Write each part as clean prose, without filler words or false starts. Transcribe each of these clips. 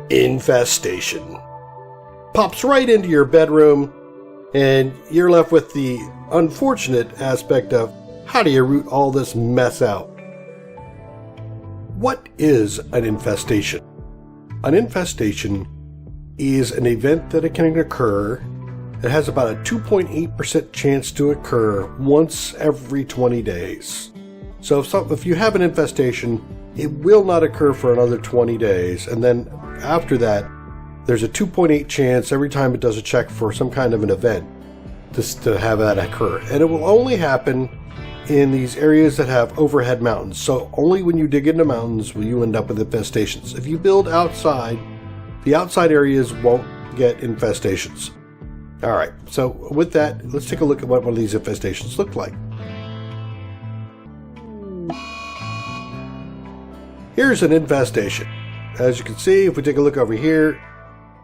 Infestation. Pops right into your bedroom, and you're left with the unfortunate aspect of how do you root all this mess out? What is an infestation? An infestation is an event that it can occur. It has about a 2.8% chance to occur once every 20 days. So if you have an infestation, it will not occur for another 20 days, and then after that, there's a 2.8 chance every time it does a check for some kind of an event to have that occur. And it will only happen in these areas that have overhead mountains. So only when you dig into mountains will you end up with infestations. If you build outside, the outside areas won't get infestations. Alright, so with that, let's take a look at what one of these infestations look like. Here's an infestation. As you can see, if we take a look over here,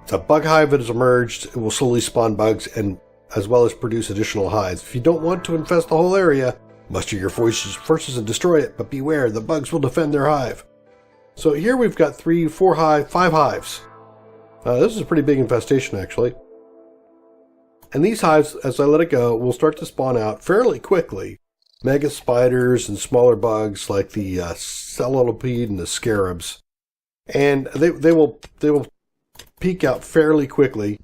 it's a bug hive that has emerged. It will slowly spawn bugs and as well as produce additional hives. If you don't want to infest the whole area, muster your forces and destroy it, but beware, the bugs will defend their hive. So here we've got 3, 4 hives, 5 hives. This is a pretty big infestation actually. And these hives, as I let it go, will start to spawn out fairly quickly. Mega spiders and smaller bugs like the cellulopede and the scarabs. And they will peak out fairly quickly.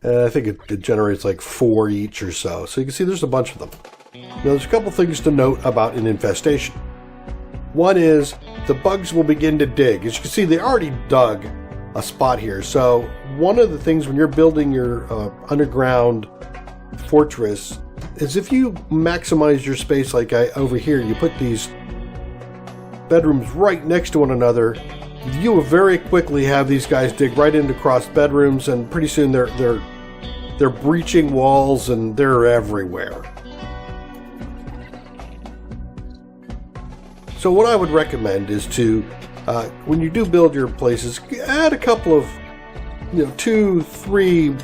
I think it generates like 4 each or so. So you can see there's a bunch of them. Now there's a couple things to note about an infestation. One is the bugs will begin to dig. As you can see, they already dug a spot here. So one of the things when you're building your underground fortress is if you maximize your space like over here, you put these bedrooms right next to one another, you will very quickly have these guys dig right into cross bedrooms, and pretty soon they're breaching walls and they're everywhere. So what I would recommend is to, when you do build your places, add a couple of, 2, 3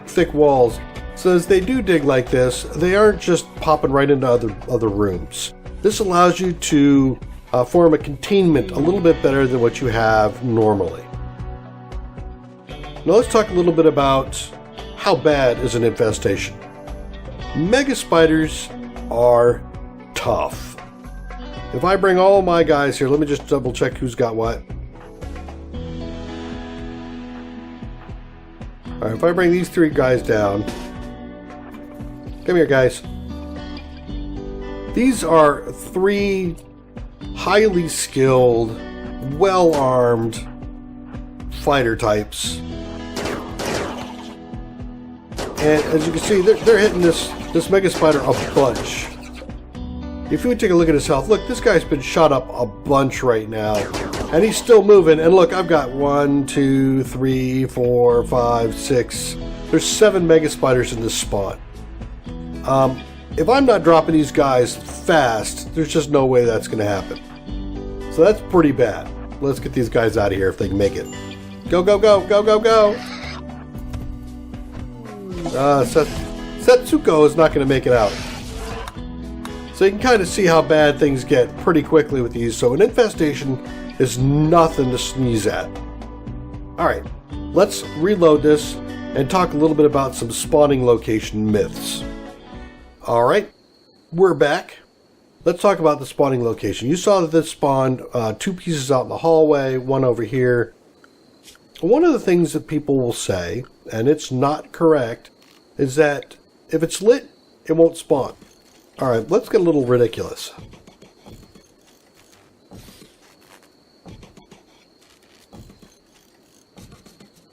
thick walls, so as they do dig like this, they aren't just popping right into other rooms. This allows you to form a containment a little bit better than what you have normally. Now let's talk a little bit about how bad is an infestation. Mega spiders are tough. If I bring all my guys here, let me just double check who's got what. Alright, if I bring these 3 guys down, come here guys. These are 3 highly skilled, well-armed fighter types. And as you can see, they're hitting this mega spider a bunch. If you would take a look at his health, look, this guy's been shot up a bunch right now. And he's still moving. And look, I've got 1, 2, 3, 4, 5, 6. There's 7 mega spiders in this spawn. If I'm not dropping these guys fast, there's just no way that's going to happen. So that's pretty bad. Let's get these guys out of here if they can make it. Go, go, go, go, go, go! Setsuko is not going to make it out. So you can kind of see how bad things get pretty quickly with these. So an infestation is nothing to sneeze at. Alright, let's reload this and talk a little bit about some spawning location myths. Alright, we're back. Let's talk about the spawning location. You saw that this spawned 2 pieces out in the hallway, 1 over here. One of the things that people will say, and it's not correct, is that if it's lit, it won't spawn. Alright, let's get a little ridiculous.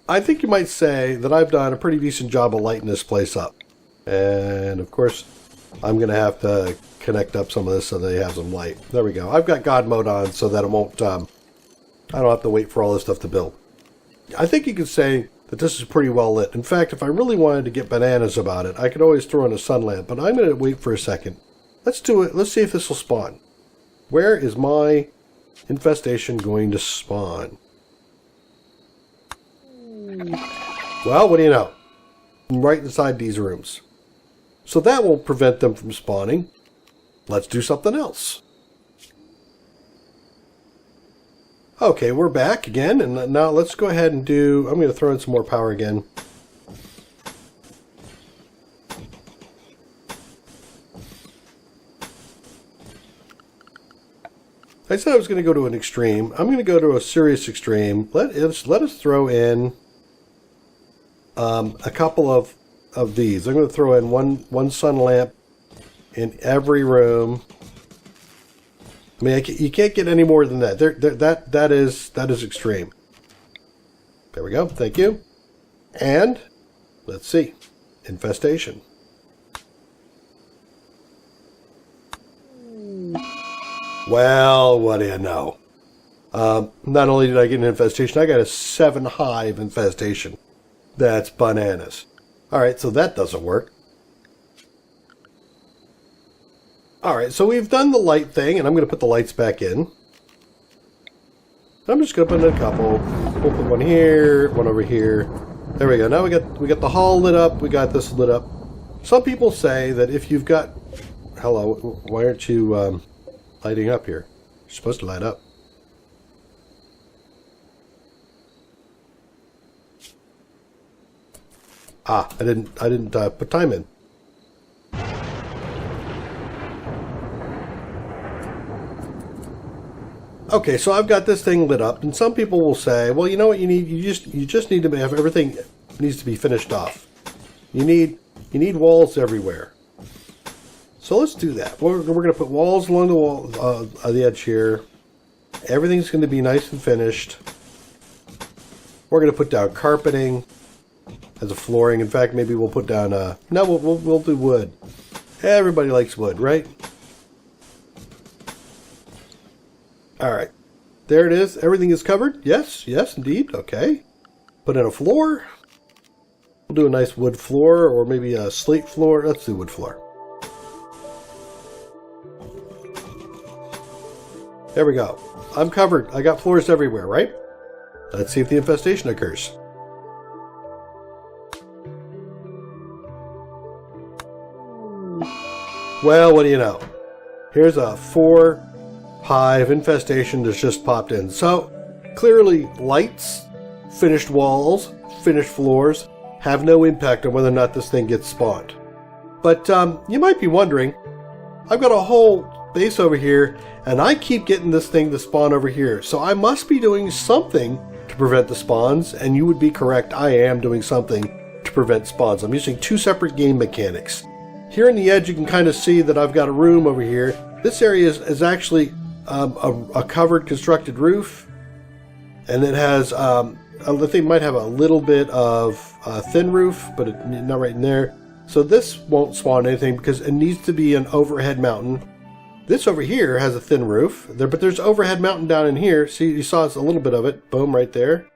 I think you might say that I've done a pretty decent job of lighting this place up. And of course, I'm going to have to connect up some of this so they have some light. There we go. I've got God mode on so that it won't, I don't have to wait for all this stuff to build. I think you could say that this is pretty well lit. In fact, if I really wanted to get bananas about it, I could always throw in a sun lamp, but I'm going to wait for a second. Let's do it. Let's see if this will spawn. Where is my infestation going to spawn? Well, what do you know? Right inside these rooms. So that won't prevent them from spawning. Let's do something else. Okay, we're back again, and now let's go ahead and do... I'm going to throw in some more power again. I said I was going to go to an extreme. I'm going to go to a serious extreme. Let us throw in a couple of these. I'm going to throw in one sun lamp in every room. I mean, you can't get any more than that. That is extreme. There we go. Thank you. And let's see, infestation. Well, what do you know? Not only did I get an infestation, I got a 7-hive infestation. That's bananas. All right, so that doesn't work. All right, so we've done the light thing, and I'm going to put the lights back in. I'm just going to put in a couple. We'll put one here, one over here. There we go. Now we got the hall lit up. We got this lit up. Some people say that if you've got... Hello, why aren't you lighting up here? You're supposed to light up. Ah, I didn't put time in. Okay, so I've got this thing lit up, and some people will say, well, you know what you need? You just need to have everything needs to be finished off. You need walls everywhere. So let's do that. We're going to put walls along the wall, the edge here. Everything's going to be nice and finished. We're going to put down carpeting as a flooring. In fact, maybe we'll put down no, we'll do wood. Everybody likes wood, right? All right, there it is. Everything is covered. Yes, indeed. Okay. Put in a floor. We'll do a nice wood floor, or maybe a slate floor. Let's do wood floor. There we go. I'm covered. I got floors everywhere, right? Let's see if the infestation occurs. Well, what do you know? Here's a 4-hive infestation that's just popped in. So, clearly, lights, finished walls, finished floors have no impact on whether or not this thing gets spawned. But you might be wondering, I've got a whole base over here, and I keep getting this thing to spawn over here. So I must be doing something to prevent the spawns, and you would be correct. I am doing something to prevent spawns. I'm using 2 separate game mechanics. Here on the edge, you can kind of see that I've got a room over here. This area is actually a covered constructed roof, and it has the thing might have a little bit of thin roof, but not right in there. So this won't spawn anything because it needs to be an overhead mountain. This over here has a thin roof, but there's overhead mountain down in here. See, you saw a little bit of it. Boom, right there.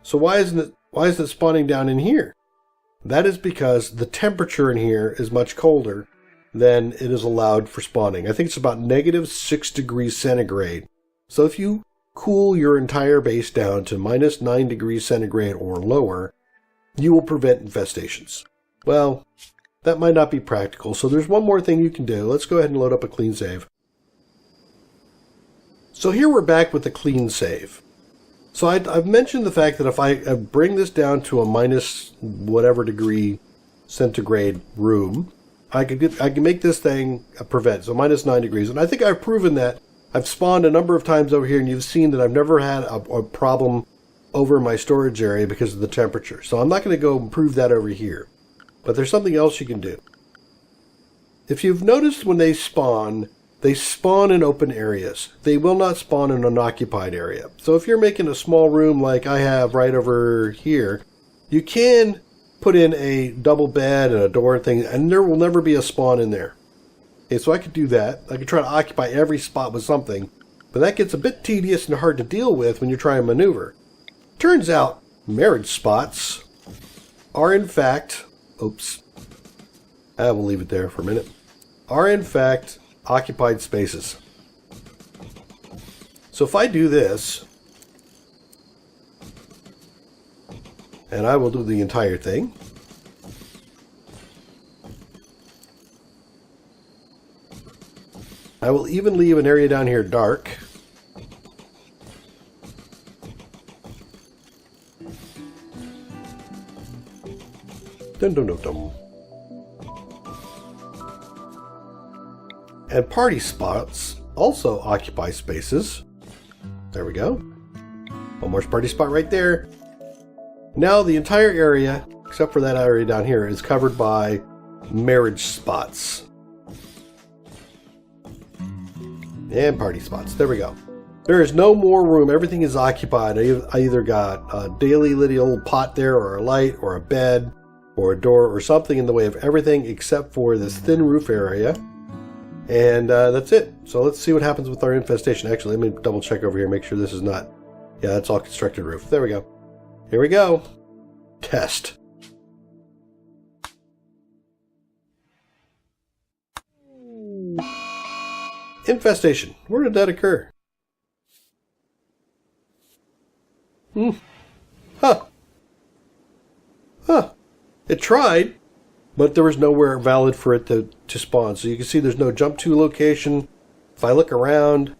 So why isn't it spawning down in here? That is because the temperature in here is much colder than it is allowed for spawning. I think it's about -6 degrees centigrade. So if you cool your entire base down to -9 degrees centigrade or lower, you will prevent infestations. Well, that might not be practical, so there's one more thing you can do. Let's go ahead and load up a clean save. So here we're back with the clean save. So I've mentioned the fact that if I bring this down to a minus whatever degree centigrade room, I can make this thing prevent, so -9 degrees. And I think I've proven that. I've spawned a number of times over here, and you've seen that I've never had a problem over my storage area because of the temperature. So I'm not going to go and prove that over here. But there's something else you can do. If you've noticed when they spawn in open areas. They will not spawn in an occupied area. So if you're making a small room like I have right over here, you can put in a double bed and a door and thing, and there will never be a spawn in there. Okay, so I could do that. I could try to occupy every spot with something, but that gets a bit tedious and hard to deal with when you're trying to maneuver. Turns out, marriage spots are in fact... Oops. I will leave it there for a minute. Are in fact occupied spaces. So if I do this, and I will do the entire thing, I will even leave an area down here dark. Dun, dun, dun, dun. And party spots also occupy spaces. There we go. One more party spot right there. Now the entire area, except for that area down here, is covered by marriage spots. And party spots. There we go. There is no more room. Everything is occupied. I either got a daily little pot there, or a light, or a bed, or a door, or something in the way of everything except for this thin roof area. And that's it. So let's see what happens with our infestation. Actually, let me double check over here, make sure this is not... Yeah, that's all constructed roof. There we go. Here we go. Test. Infestation. Where did that occur? Huh. It tried, but there was nowhere valid for it to spawn. So you can see there's no jump to location. If I look around,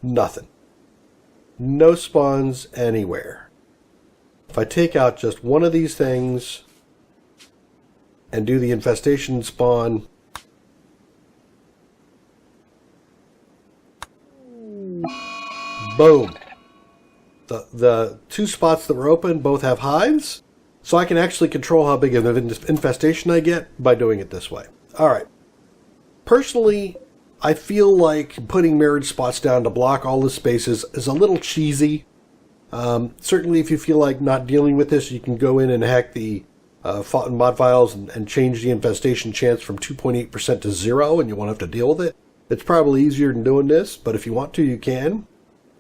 nothing. No spawns anywhere. If I take out just one of these things and do the infestation spawn, boom. The two spots that were open both have hives, so I can actually control how big of an infestation I get by doing it this way. Alright. Personally, I feel like putting marriage spots down to block all the spaces is a little cheesy. Certainly if you feel like not dealing with this, you can go in and hack the mod files and change the infestation chance from 2.8% to 0, and you won't have to deal with it. It's probably easier than doing this, but if you want to, you can.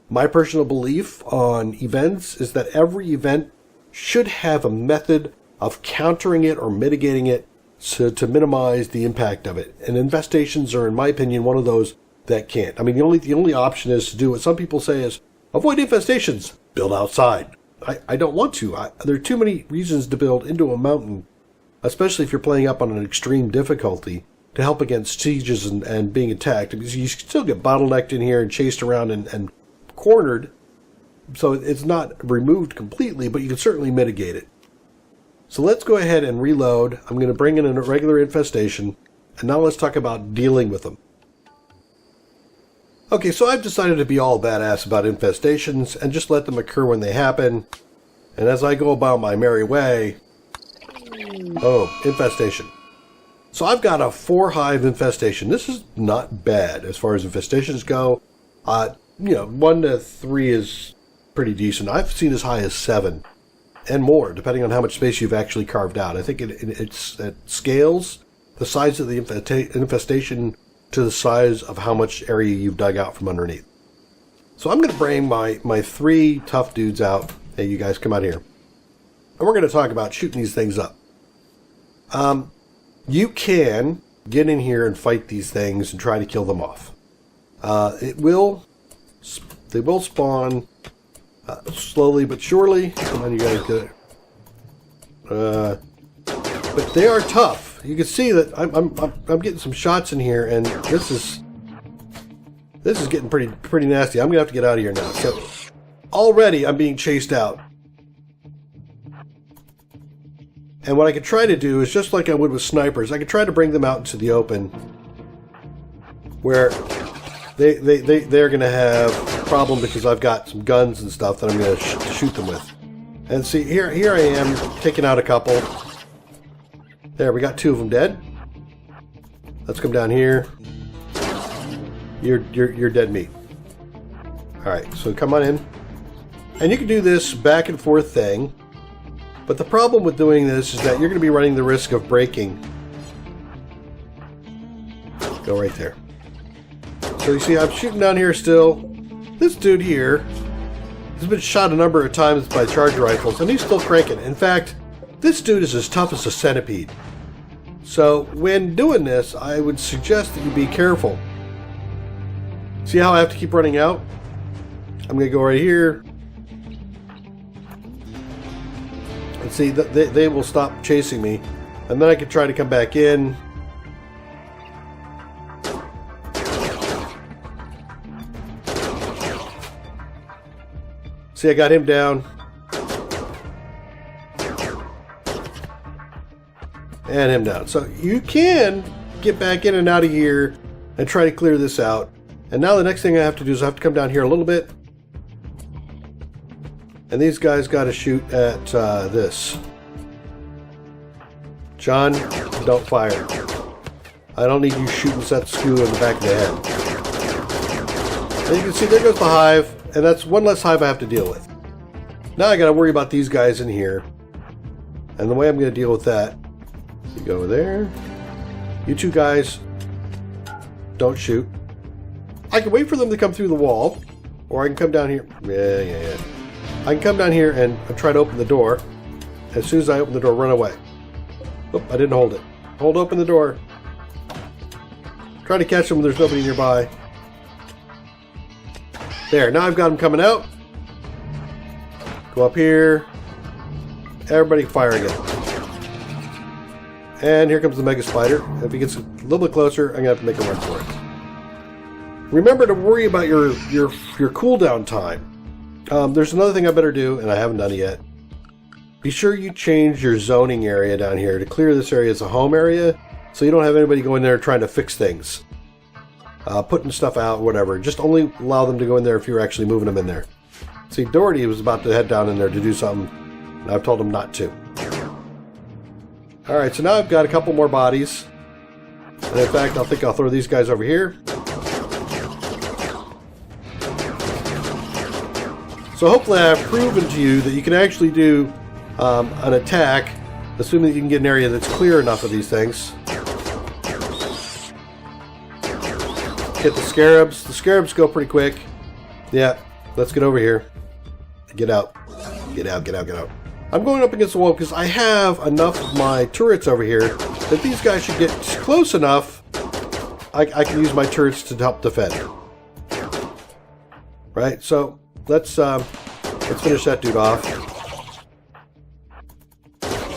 My personal belief on events is that every event should have a method of countering it or mitigating it to minimize the impact of it. And infestations are, in my opinion, one of those that can't. I mean, the only option is to do what some people say is, avoid infestations, build outside. I don't want to. There are too many reasons to build into a mountain, especially if you're playing up on an extreme difficulty, to help against sieges and being attacked. Because you still get bottlenecked in here and chased around and cornered, so it's not removed completely, but you can certainly mitigate it. So let's go ahead and reload. I'm going to bring in a regular infestation, and now let's talk about dealing with them. Okay, so I've decided to be all badass about infestations and just let them occur when they happen, and as I go about my merry way... Oh, infestation. So I've got a 4-hive infestation. This is not bad as far as infestations go. 1 to 3 is pretty decent. I've seen as high as 7 and more, depending on how much space you've actually carved out. I think it scales the size of the infestation to the size of how much area you've dug out from underneath. So I'm going to bring my 3 tough dudes out. Hey, you guys, come out here. And we're going to talk about shooting these things up. You can get in here and fight these things and try to kill them off. They will spawn slowly but surely. Come on, you guys, get it. But they are tough. You can see that I'm getting some shots in here, and this is getting pretty nasty. I'm gonna have to get out of here now. So already I'm being chased out. And what I could try to do is just like I would with snipers. I could try to bring them out into the open, where they're going to have a problem because I've got some guns and stuff that I'm going to shoot them with. And see, here I am taking out a couple. There, we got 2 of them dead. Let's come down here. You're dead meat. All right, so come on in, and you can do this back and forth thing. But the problem with doing this is that you're going to be running the risk of breaking. Go right there. So you see I'm shooting down here still. This dude here has been shot a number of times by charge rifles, and he's still cranking. In fact, this dude is as tough as a centipede. So when doing this, I would suggest that you be careful. See how I have to keep running out? I'm going to go right here. And see, they will stop chasing me. And then I can try to come back in. See, I got him down. and him down. So you can get back in and out of here and try to clear this out. And now the next thing I have to do is I have to come down here a little bit. And these guys got to shoot at this. John, don't fire. I don't need you shooting that screw in the back of the head. And you can see there goes the hive, and that's one less hive I have to deal with. Now I got to worry about these guys in here. And the way I'm going to deal with that, you go there. You two guys, don't shoot. I can wait for them to come through the wall, or I can come down here. Yeah. I can come down here and try to open the door. As soon as I open the door, run away. Oh, I didn't hold it. Hold open the door. Try to catch them when there's nobody nearby. There, now I've got them coming out. Go up here. Everybody fire again. And here comes the mega spider. If he gets a little bit closer, I'm going to have to make a run for it. Remember to worry about your cooldown time. There's another thing I better do, and I haven't done it yet. Be sure you change your zoning area down here to clear this area as a home area, so you don't have anybody going there trying to fix things. Putting stuff out, whatever. Just only allow them to go in there if you're actually moving them in there. See, Doherty was about to head down in there to do something, and I've told him not to. Alright, so now I've got a couple more bodies. And in fact, I think I'll throw these guys over here. So hopefully I've proven to you that you can actually do an attack, assuming that you can get an area that's clear enough of these things. Hit the scarabs. The scarabs go pretty quick. Yeah, let's get over here. Get out. Get out, get out, get out. I'm going up against the wall because I have enough of my turrets over here that these guys should get close enough. I can use my turrets to help defend. Right, so let's finish that dude off.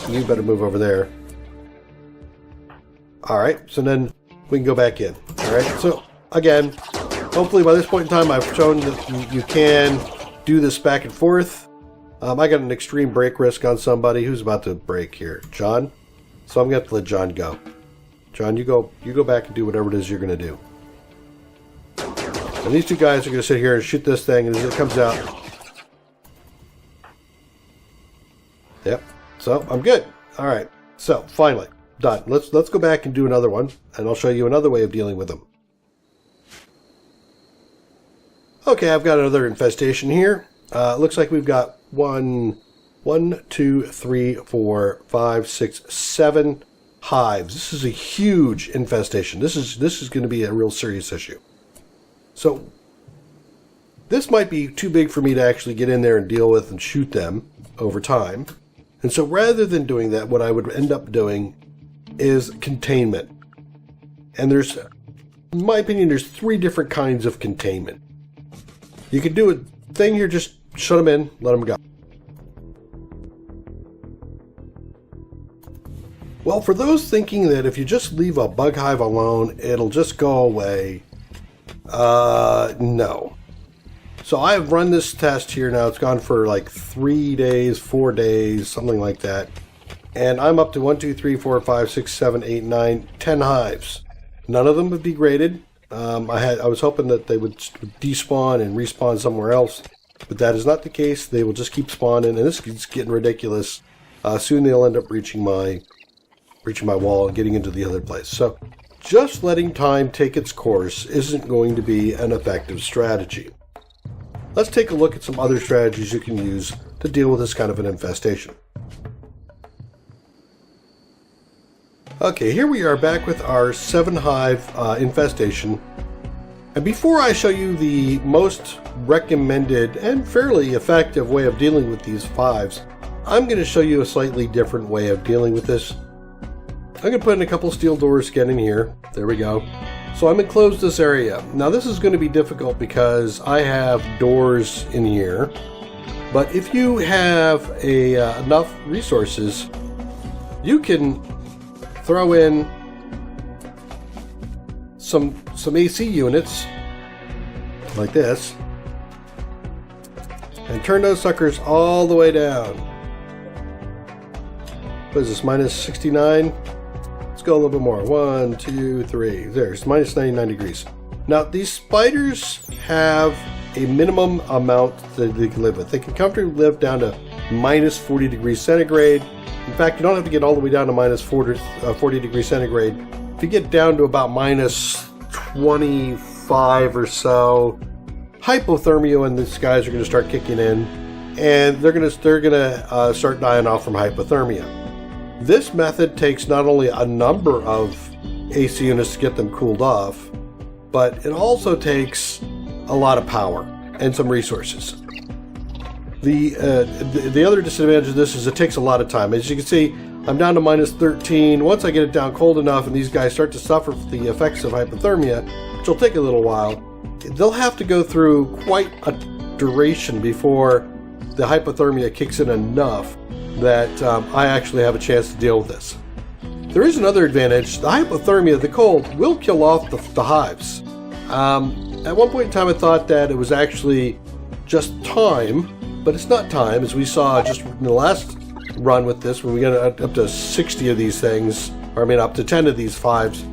You better move over there. Alright, so then we can go back in. Alright, so again, hopefully by this point in time I've shown that you can do this back and forth. I got an extreme break risk on somebody who's about to break here. John? So I'm going to have to let John go. John, you go back and do whatever it is you're going to do. And these two guys are going to sit here and shoot this thing, and as it comes out... Yep. So, I'm good. Alright. So, finally. Done. Let's go back and do another one, and I'll show you another way of dealing with them. Okay, I've got another infestation here. Looks like we've got 1, 2, 3, 4, 5, 6, 7 hives. This is a huge infestation. This is going to be a real serious issue. So this might be too big for me to actually get in there and deal with and shoot them over time. And so rather than doing that, what I would end up doing is containment. And there's, in my opinion, there's 3 different kinds of containment. You could do a thing here, just shut them in, let them go. Well, for those thinking that if you just leave a bug hive alone, it'll just go away, no. So I've run this test here now. It's gone for like 3 days, 4 days, something like that. And I'm up to 1, 2, 3, 4, 5, 6, 7, 8, 9, 10 hives. None of them would be graded. I was hoping that they would despawn and respawn somewhere else, but that is not the case. They will just keep spawning, and this is getting ridiculous. Soon they'll end up reaching my wall and getting into the other place. So just letting time take its course isn't going to be an effective strategy. Let's take a look at some other strategies you can use to deal with this kind of an infestation. Okay, here we are back with our 7 hive infestation. And before I show you the most recommended and fairly effective way of dealing with these hives, I'm going to show you a slightly different way of dealing with this. I'm going to put in a couple steel doors again in here. There we go. So I'm going to close this area. Now this is going to be difficult because I have doors in here. But if you have enough resources, you can throw in some AC units like this and turn those suckers all the way down. What is this, minus 69? Let's go a little bit more. 1, 2, 3. There's minus 99 degrees. Now, these spiders have a minimum amount that they can live with. They can comfortably live down to minus 40 degrees centigrade. In fact, you don't have to get all the way down to minus 40 degrees centigrade. If you get down to about minus 25 or so, hypothermia and these guys are going to start kicking in, and they're going to start dying off from hypothermia. This method takes not only a number of AC units to get them cooled off, but it also takes a lot of power and some resources. The other disadvantage of this is it takes a lot of time. As you can see, I'm down to minus 13. Once I get it down cold enough and these guys start to suffer the effects of hypothermia, which will take a little while, they'll have to go through quite a duration before the hypothermia kicks in enough that I actually have a chance to deal with this. There is another advantage. The hypothermia, the cold, will kill off the hives. At one point in time I thought that it was actually just time, but it's not time, as we saw just in the last run with this, when we got up to 60 of these things, or I mean up to 10 of these fives.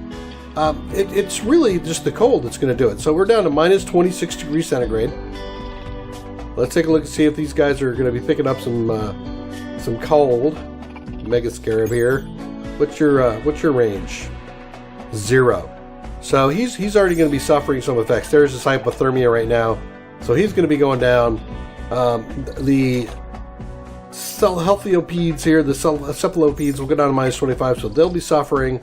It's really just the cold that's going to do it. So we're down to minus 26 degrees centigrade. Let's take a look and see if these guys are going to be picking up some cold. Mega Scarab here. What's your range? 0. So he's already going to be suffering some effects. There's this hypothermia right now, so he's going to be going down. The Healthiopedes here, the Cephalopedes will go down to minus 25, so they'll be suffering.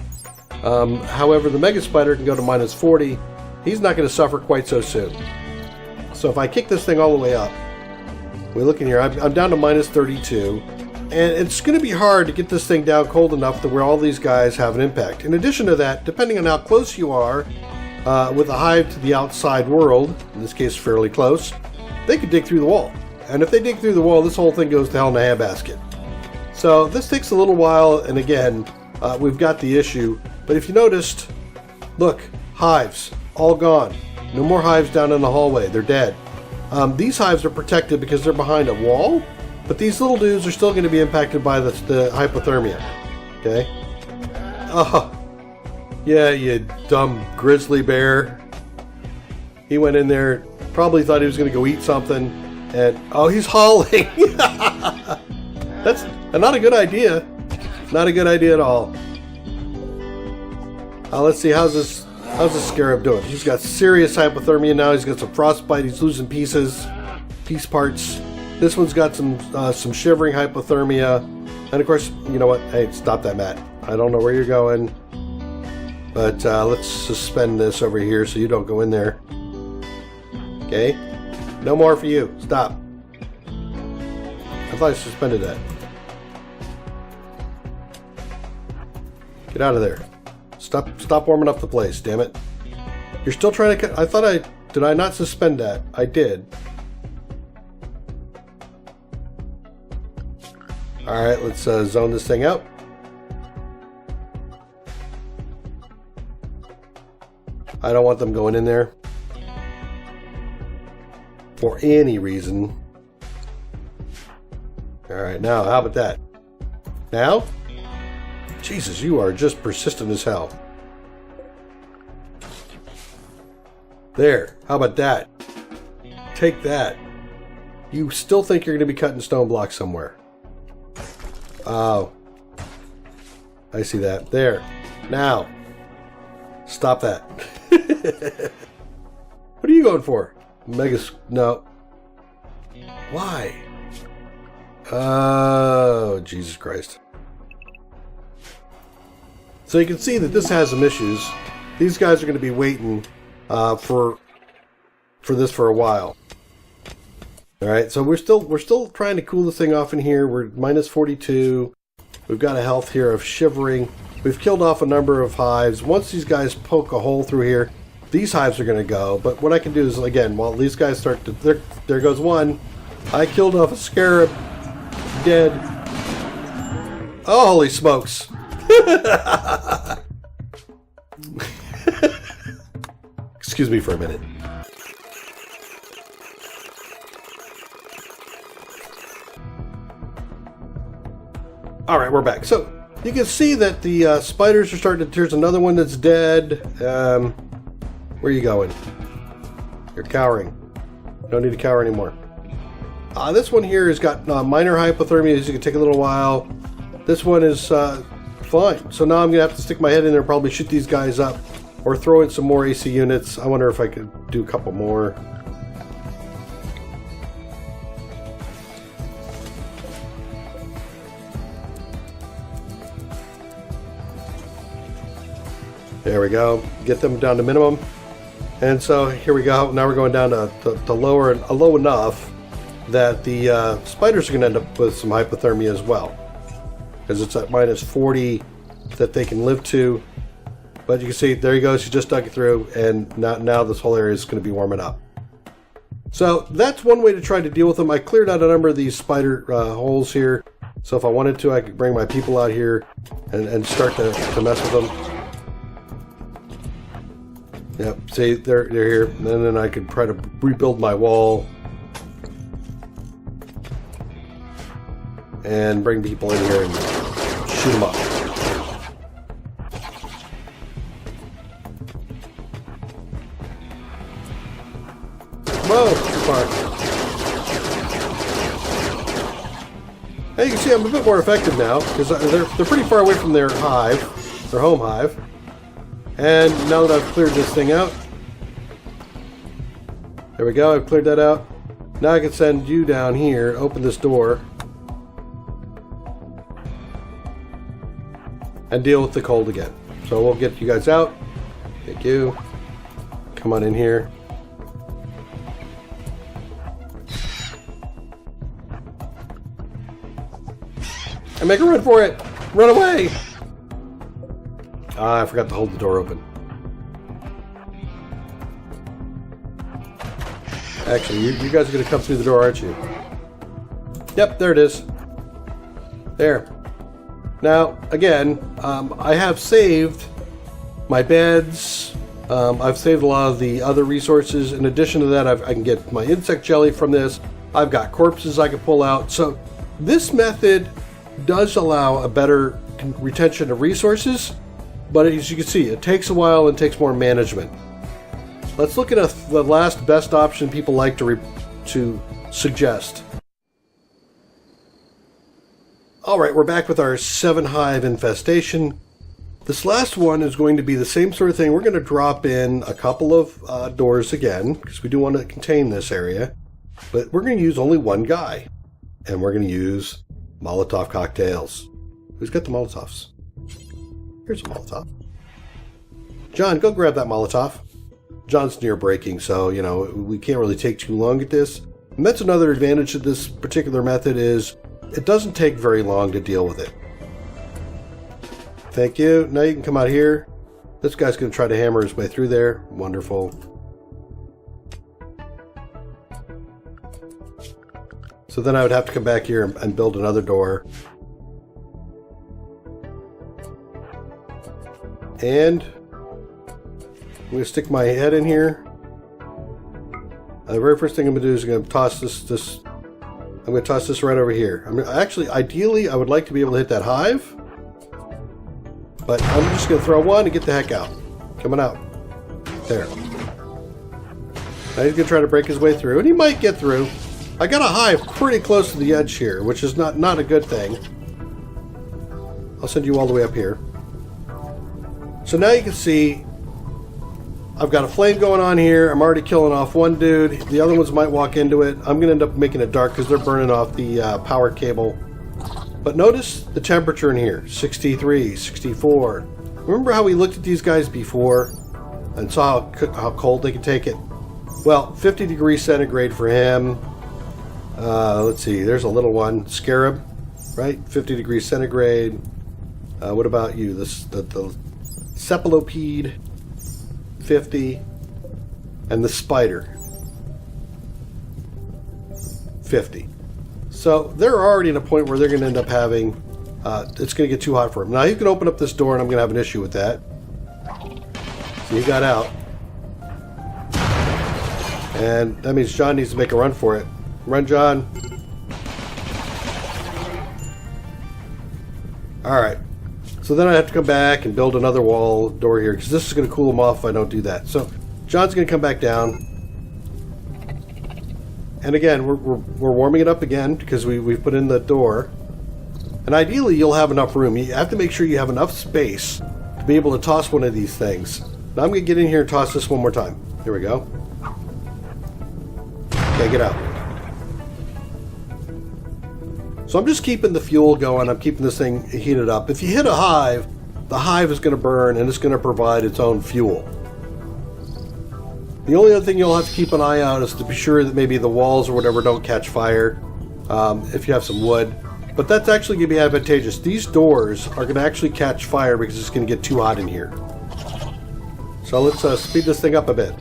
However, the Mega Spider can go to minus 40. He's not going to suffer quite so soon. So if I kick this thing all the way up, we're looking here, I'm down to minus 32. And it's going to be hard to get this thing down cold enough to where all these guys have an impact. In addition to that, depending on how close you are with a hive to the outside world, in this case fairly close, they could dig through the wall. And if they dig through the wall, this whole thing goes to hell in a handbasket. So this takes a little while, and again, we've got the issue. But if you noticed, look, hives, all gone. No more hives down in the hallway. They're dead. These hives are protected because they're behind a wall, but these little dudes are still going to be impacted by the hypothermia. Okay? Oh, yeah, you dumb grizzly bear. He went in there, probably thought he was going to go eat something, and oh, he's hauling. That's not a good idea. Not a good idea at all. Let's see, how's this scarab doing? He's got serious hypothermia now. He's got some frostbite. He's losing piece parts. This one's got some shivering hypothermia. And of course, you know what? Hey, stop that, Matt. I don't know where you're going. But let's suspend this over here so you don't go in there. Okay? No more for you. Stop. I thought I suspended that. Get out of there. Stop warming up the place, damn it. You're still trying to... Did I not suspend that? I did. Alright, let's zone this thing out. I don't want them going in there for any reason. Alright, now, how about that? Now? Jesus, you are just persistent as hell. There, how about that? Take that. You still think you're going to be cutting stone blocks somewhere. Oh. I see that. There. Now. Stop that. What are you going for? No. Why? Oh, Jesus Christ. So you can see that this has some issues. These guys are going to be waiting for this for a while. All right, so we're still trying to cool this thing off in here. We're minus 42. We've got a health here of shivering. We've killed off a number of hives. Once these guys poke a hole through here, these hives are going to go. But what I can do is, again, while these guys start to... There goes one. I killed off a scarab. Dead. Oh, holy smokes. Excuse me for a minute. Alright, we're back. So, You can see that the spiders are starting to... There's another one that's dead. Where are you going? You're cowering. Don't need to cower anymore. This one here has got minor hypothermia. This can take a little while. This one is fine. So now I'm going to have to stick my head in there and probably shoot these guys up. Or throw in some more AC units. I wonder if I could do a couple more. There we go. Get them down to minimum. And so here we go. Now we're going down to low enough that the spiders are going to end up with some hypothermia as well. Because it's at minus 40 that they can live to. But you can see, there he goes. He just dug it through. And now this whole area is going to be warming up. So that's one way to try to deal with them. I cleared out a number of these spider holes here. So if I wanted to, I could bring my people out here and start to mess with them. Yep, see, they're here. And then I could try to rebuild my wall. And bring people in here and shoot them up. Whoa, too far. Now you can see I'm a bit more effective now, because they're pretty far away from their hive, their home hive. And now that I've cleared this thing out, there we go, I've cleared that out. Now I can send you down here, open this door, and deal with the cold again. So we'll get you guys out. Thank you. Come on in here. And make a run for it! Run away! I forgot to hold the door open. Actually, you guys are going to come through the door, aren't you? Yep, there it is. There. Now, again, I have saved my beds. I've saved a lot of the other resources. In addition to that, I can get my insect jelly from this. I've got corpses I can pull out. So this method does allow a better retention of resources. But as you can see, it takes a while and takes more management. Let's look at the last best option people like to suggest. Alright, we're back with our 7-hive infestation. This last one is going to be the same sort of thing. We're going to drop in a couple of doors again, because we do want to contain this area. But we're going to use only one guy. And we're going to use Molotov cocktails. Who's got the Molotovs? Here's a Molotov. John, go grab that Molotov. John's near breaking, so, you know, we can't really take too long at this. And that's another advantage of this particular method is it doesn't take very long to deal with it. Thank you. Now you can come out here. This guy's going to try to hammer his way through there. Wonderful. So then I would have to come back here and build another door. And I'm going to stick my head in here. The very first thing I'm going to do is I'm going to toss this. I'm going to toss this right over here. Actually, ideally, I would like to be able to hit that hive. But I'm just going to throw one and get the heck out. Coming out. There. Now he's going to try to break his way through. And he might get through. I got a hive pretty close to the edge here, which is not a good thing. I'll send you all the way up here. So now you can see I've got a flame going on here. I'm already killing off one dude. The other ones might walk into it. I'm going to end up making it dark because they're burning off the power cable. But notice the temperature in here. 63, 64. Remember how we looked at these guys before and saw how cold they could take it? Well, 50 degrees centigrade for him. Let's see. There's a little one. Scarab, right? 50 degrees centigrade. What about you? The cephalopede, 50, and the spider, 50. So they're already at a point where they're going to end up having, it's going to get too hot for them. Now you can open up this door and I'm going to have an issue with that. So he got out. And that means John needs to make a run for it. Run, John. Alright. So then I have to come back and build another wall door here, because this is going to cool them off if I don't do that. So John's going to come back down. And again, we're warming it up again, because we've put in the door. And ideally, you'll have enough room. You have to make sure you have enough space to be able to toss one of these things. Now I'm going to get in here and toss this one more time. Here we go. Okay, get out. So I'm just keeping the fuel going. I'm keeping this thing heated up. If you hit a hive, the hive is going to burn and it's going to provide its own fuel. The only other thing you'll have to keep an eye out is to be sure that maybe the walls or whatever don't catch fire if you have some wood. But that's actually going to be advantageous. These doors are going to actually catch fire because it's going to get too hot in here. So let's speed this thing up a bit.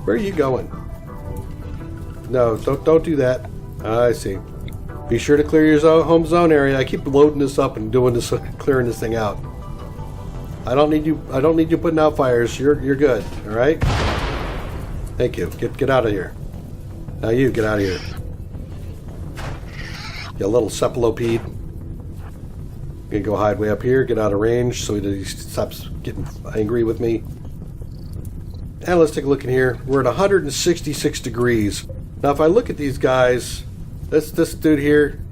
Where are you going? No, don't do that. I see. Be sure to clear your home zone area. I keep loading this up and doing this, clearing this thing out. I don't need you putting out fires. You're good. All right. Thank you. Get out of here. Now you get out of here. You little cephalopede. Gonna go hide way up here. Get out of range so he stops getting angry with me. And let's take a look in here. We're at 166 degrees. Now if I look at these guys, this dude here,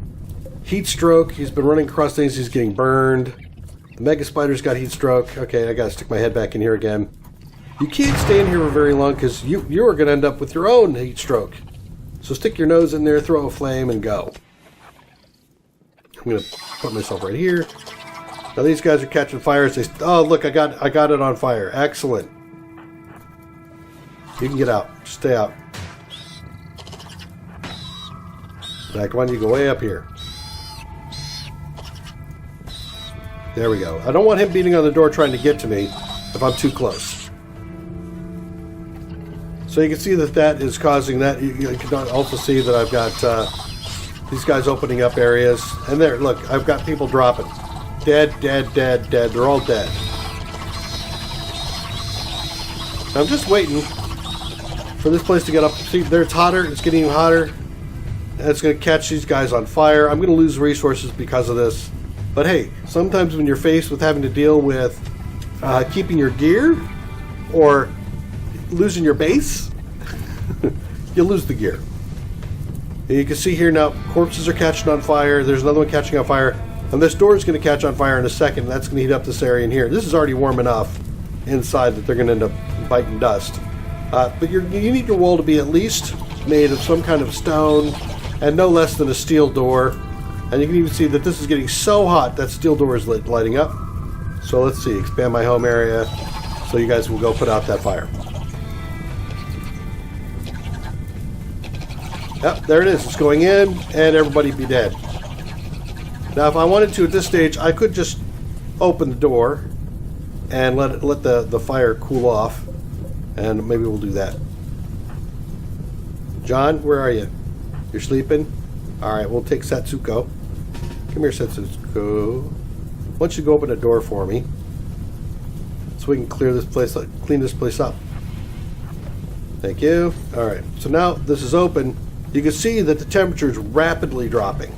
heat stroke. He's been running across things. He's getting burned. The mega spider's got heat stroke. Okay, I gotta stick my head back in here again. You can't stay in here for very long because you are gonna end up with your own heat stroke. So stick your nose in there, throw a flame, and go. I'm gonna put myself right here. Now these guys are catching fires. Oh look, I got it on fire. Excellent. You can get out. Just stay out. Now, come on, you go way up here. There we go. I don't want him beating on the door trying to get to me if I'm too close. So you can see that is causing that. You can also see that I've got these guys opening up areas. And there, look, I've got people dropping. Dead, dead, dead, dead. They're all dead. I'm just waiting for this place to get up. See, there it's hotter. It's getting even hotter. And it's going to catch these guys on fire. I'm going to lose resources because of this. But hey, sometimes when you're faced with having to deal with keeping your gear or losing your base, you lose the gear. And you can see here now, corpses are catching on fire. There's another one catching on fire. And this door is going to catch on fire in a second. That's going to heat up this area in here. This is already warm enough inside that they're going to end up biting dust. But you need your wall to be at least made of some kind of stone and no less than a steel door. And you can even see that this is getting so hot that steel door is lighting up. So let's see, expand my home area so you guys will go put out that fire. Yep, there it is. It's going in and everybody be dead. Now if I wanted to at this stage, I could just open the door and let the fire cool off. And maybe we'll do that. John, where are you? You're sleeping? Alright, we'll take Satsuko. Come here, Satsuko. Why don't you go open a door for me so we can clean this place up. Thank you. Alright, so now this is open. You can see that the temperature is rapidly dropping.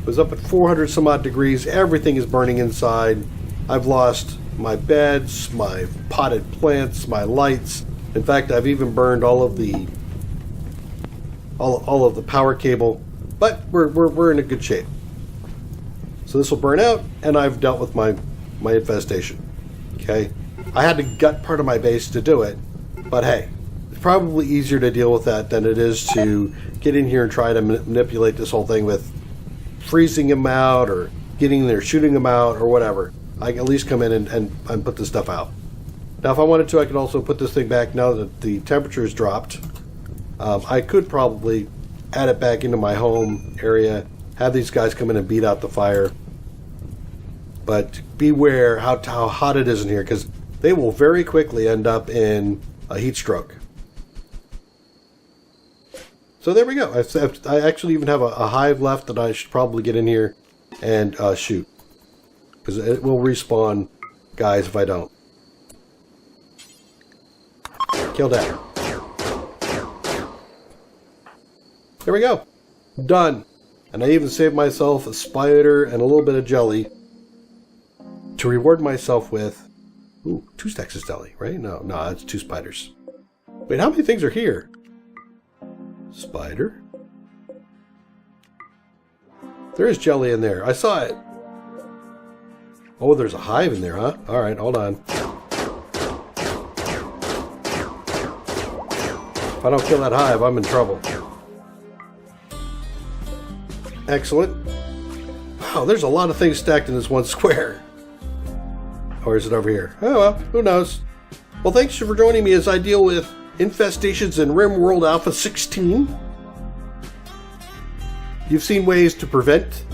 It was up at 400 some odd degrees. Everything is burning inside. I've lost my beds, my potted plants, my lights. In fact, I've even burned all of the power cable, but we're in a good shape. So this will burn out, and I've dealt with my infestation. Okay, I had to gut part of my base to do it, but hey, it's probably easier to deal with that than it is to get in here and try to manipulate this whole thing with freezing him out or getting in there, shooting him out or whatever. I can at least come in and put this stuff out. Now if I wanted to, I could also put this thing back now that the temperature has dropped. I could probably add it back into my home area, have these guys come in and beat out the fire. But beware how hot it is in here, because they will very quickly end up in a heat stroke. So there we go. I actually even have a hive left that I should probably get in here and shoot. Because it will respawn guys if I don't. Kill that. There we go. Done. And I even saved myself a spider and a little bit of jelly to reward myself with. Ooh, 2 stacks of jelly, right? No, that's 2 spiders. Wait, how many things are here? Spider. There is jelly in there. I saw it. Oh, there's a hive in there, huh? Alright, hold on. If I don't kill that hive, I'm in trouble. Excellent. Wow, there's a lot of things stacked in this one square. Or is it over here? Oh well, who knows. Well, thanks for joining me as I deal with infestations in RimWorld Alpha 16. You've seen ways to prevent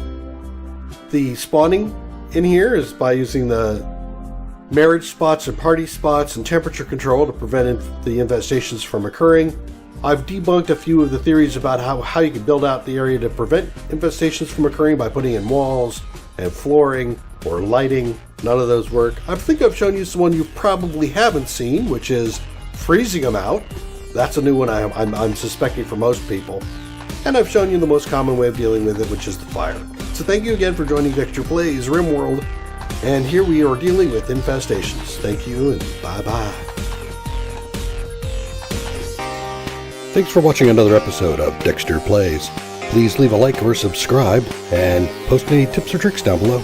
the spawning in here is by using the marriage spots and party spots and temperature control to prevent the infestations from occurring. I've debunked a few of the theories about how you can build out the area to prevent infestations from occurring by putting in walls and flooring or lighting. None of those work. I think I've shown you one you probably haven't seen, which is freezing them out. That's a new one I'm suspecting for most people. And I've shown you the most common way of dealing with it, which is the fire. So thank you again for joining Dextor Plays RimWorld. And here we are dealing with infestations. Thank you and bye-bye. Thanks for watching another episode of Dextor Plays. Please leave a like or subscribe and post any tips or tricks down below.